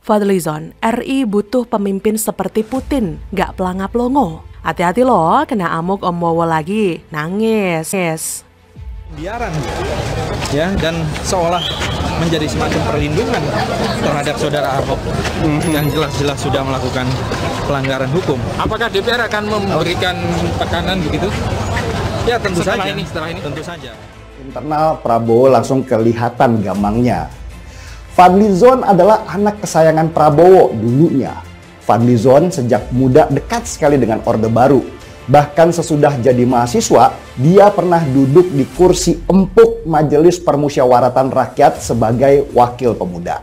Fadlizon, RI butuh pemimpin seperti Putin, gak pelangap-longo. Hati-hati loh, kena amuk Om Wowo lagi, nangis. Biaran, ya, dan seolah menjadi semacam perlindungan terhadap saudara Ahok yang jelas-jelas sudah melakukan pelanggaran hukum. Apakah DPR akan memberikan tekanan begitu? Ya tentu setelah saja. ini. Tentu saja. Internal Prabowo langsung kelihatan gamangnya. Fadlizon adalah anak kesayangan Prabowo dulunya. Fadlizon sejak muda dekat sekali dengan Orde Baru. Bahkan sesudah jadi mahasiswa, dia pernah duduk di kursi empuk Majelis Permusyawaratan Rakyat sebagai wakil pemuda.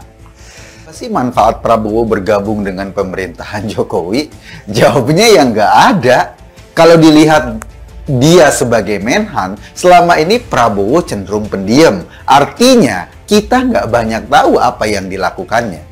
Apa sih manfaat Prabowo bergabung dengan pemerintahan Jokowi? Jawabnya ya nggak ada. Kalau dilihat dia sebagai Menhan, selama ini Prabowo cenderung pendiam. Artinya, kita nggak banyak tahu apa yang dilakukannya.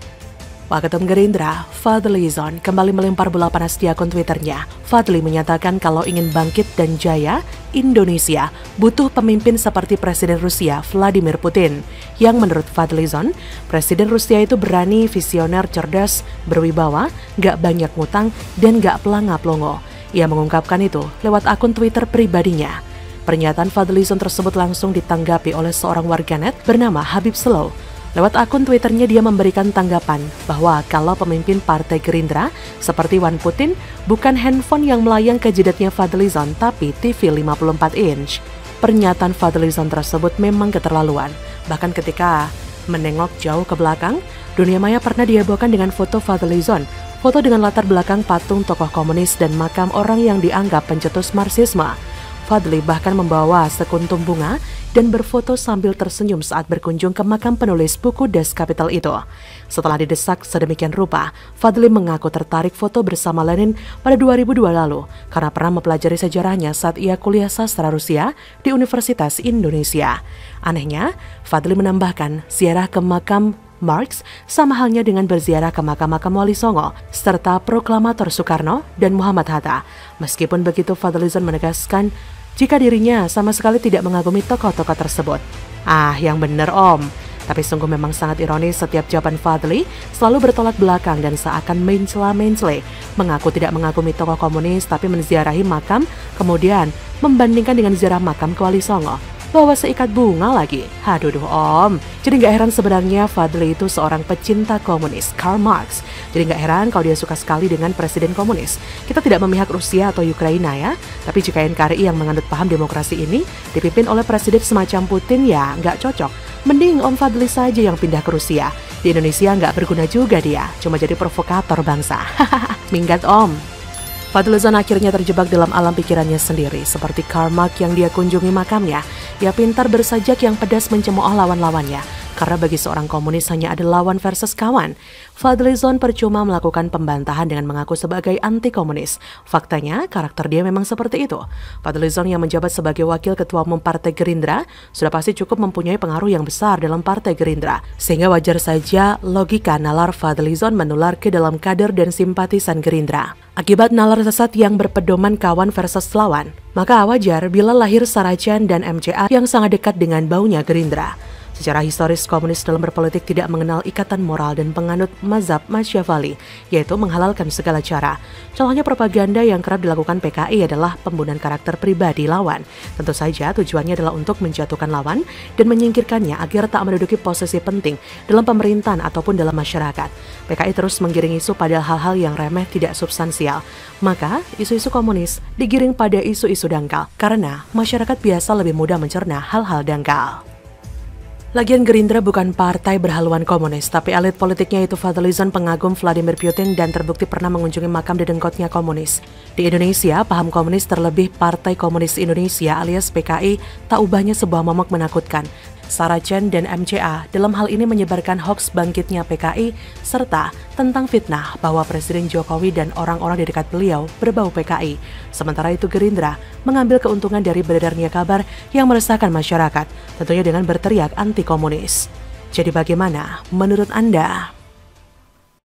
Waketum Gerindra, Fadlizon, kembali melempar bola panas di akun Twitternya. Fadli menyatakan kalau ingin bangkit dan jaya, Indonesia butuh pemimpin seperti Presiden Rusia Vladimir Putin. Yang menurut Fadlizon, Presiden Rusia itu berani, visioner, cerdas, berwibawa, gak banyak ngutang, dan gak pelangap-longo. Ia mengungkapkan itu lewat akun Twitter pribadinya. Pernyataan Fadlizon tersebut langsung ditanggapi oleh seorang warganet bernama Habib Slow. Lewat akun Twitternya dia memberikan tanggapan bahwa kalau pemimpin Partai Gerindra seperti Wan Putin bukan handphone yang melayang ke jidatnya Fadlizon tapi TV 54 inch. Pernyataan Fadlizon tersebut memang keterlaluan. Bahkan ketika menengok jauh ke belakang, dunia maya pernah dihebohkan dengan foto Fadlizon. Foto dengan latar belakang patung tokoh komunis dan makam orang yang dianggap pencetus Marxisme. Fadli bahkan membawa sekuntum bunga dan berfoto sambil tersenyum saat berkunjung ke makam penulis buku Das Kapital itu. Setelah didesak sedemikian rupa, Fadli mengaku tertarik foto bersama Lenin pada 2002 lalu karena pernah mempelajari sejarahnya saat ia kuliah sastra Rusia di Universitas Indonesia. Anehnya, Fadli menambahkan ziarah ke makam Marx sama halnya dengan berziarah ke makam-makam Wali Songo serta proklamator Soekarno dan Muhammad Hatta. Meskipun begitu, Fadlizon menegaskan jika dirinya sama sekali tidak mengagumi tokoh-tokoh tersebut. Yang bener Om. Tapi sungguh memang sangat ironis setiap jawaban Fadli selalu bertolak belakang dan seakan mencela-mencela, mengaku tidak mengagumi tokoh komunis tapi menziarahi makam, kemudian membandingkan dengan ziarah makam ke Wali Songo. Bawa seikat bunga lagi. Aduh Om. Jadi gak heran sebenarnya Fadli itu seorang pecinta komunis, Karl Marx. Jadi gak heran kalau dia suka sekali dengan presiden komunis. Kita tidak memihak Rusia atau Ukraina ya. Tapi jika NKRI yang menganut paham demokrasi ini dipimpin oleh presiden semacam Putin ya gak cocok. Mending Om Fadli saja yang pindah ke Rusia. Di Indonesia gak berguna juga dia. Cuma jadi provokator bangsa. Minggat Om. Fadlizon akhirnya terjebak dalam alam pikirannya sendiri, seperti Karl Marx yang dia kunjungi makamnya. Ia pintar bersajak yang pedas mencemooh lawan-lawannya, karena bagi seorang komunis hanya ada lawan versus kawan. Fadlizon percuma melakukan pembantahan dengan mengaku sebagai anti-komunis. Faktanya, karakter dia memang seperti itu. Fadlizon yang menjabat sebagai wakil ketua umum Partai Gerindra sudah pasti cukup mempunyai pengaruh yang besar dalam Partai Gerindra. Sehingga wajar saja logika nalar Fadlizon menular ke dalam kader dan simpatisan Gerindra. Akibat nalar sesat yang berpedoman kawan versus lawan, maka wajar bila lahir Saracen dan MCA yang sangat dekat dengan baunya Gerindra. Secara historis, komunis dalam berpolitik tidak mengenal ikatan moral dan penganut mazhab Machiavelli, yaitu menghalalkan segala cara. Contohnya propaganda yang kerap dilakukan PKI adalah pembunuhan karakter pribadi lawan. Tentu saja tujuannya adalah untuk menjatuhkan lawan dan menyingkirkannya agar tak menduduki posisi penting dalam pemerintahan ataupun dalam masyarakat. PKI terus menggiring isu pada hal-hal yang remeh tidak substansial. Maka, isu-isu komunis digiring pada isu-isu dangkal, karena masyarakat biasa lebih mudah mencerna hal-hal dangkal. Lagian Gerindra bukan partai berhaluan komunis, tapi elit politiknya itu Fadlizon pengagum Vladimir Putin dan terbukti pernah mengunjungi makam dedengkotnya komunis. Di Indonesia, paham komunis terlebih Partai Komunis Indonesia alias PKI tak ubahnya sebuah momok menakutkan. Saracen dan MCA dalam hal ini menyebarkan hoaks bangkitnya PKI serta tentang fitnah bahwa Presiden Jokowi dan orang-orang di dekat beliau berbau PKI. Sementara itu Gerindra mengambil keuntungan dari beredarnya kabar yang meresahkan masyarakat, tentunya dengan berteriak anti komunis. Jadi bagaimana menurut Anda?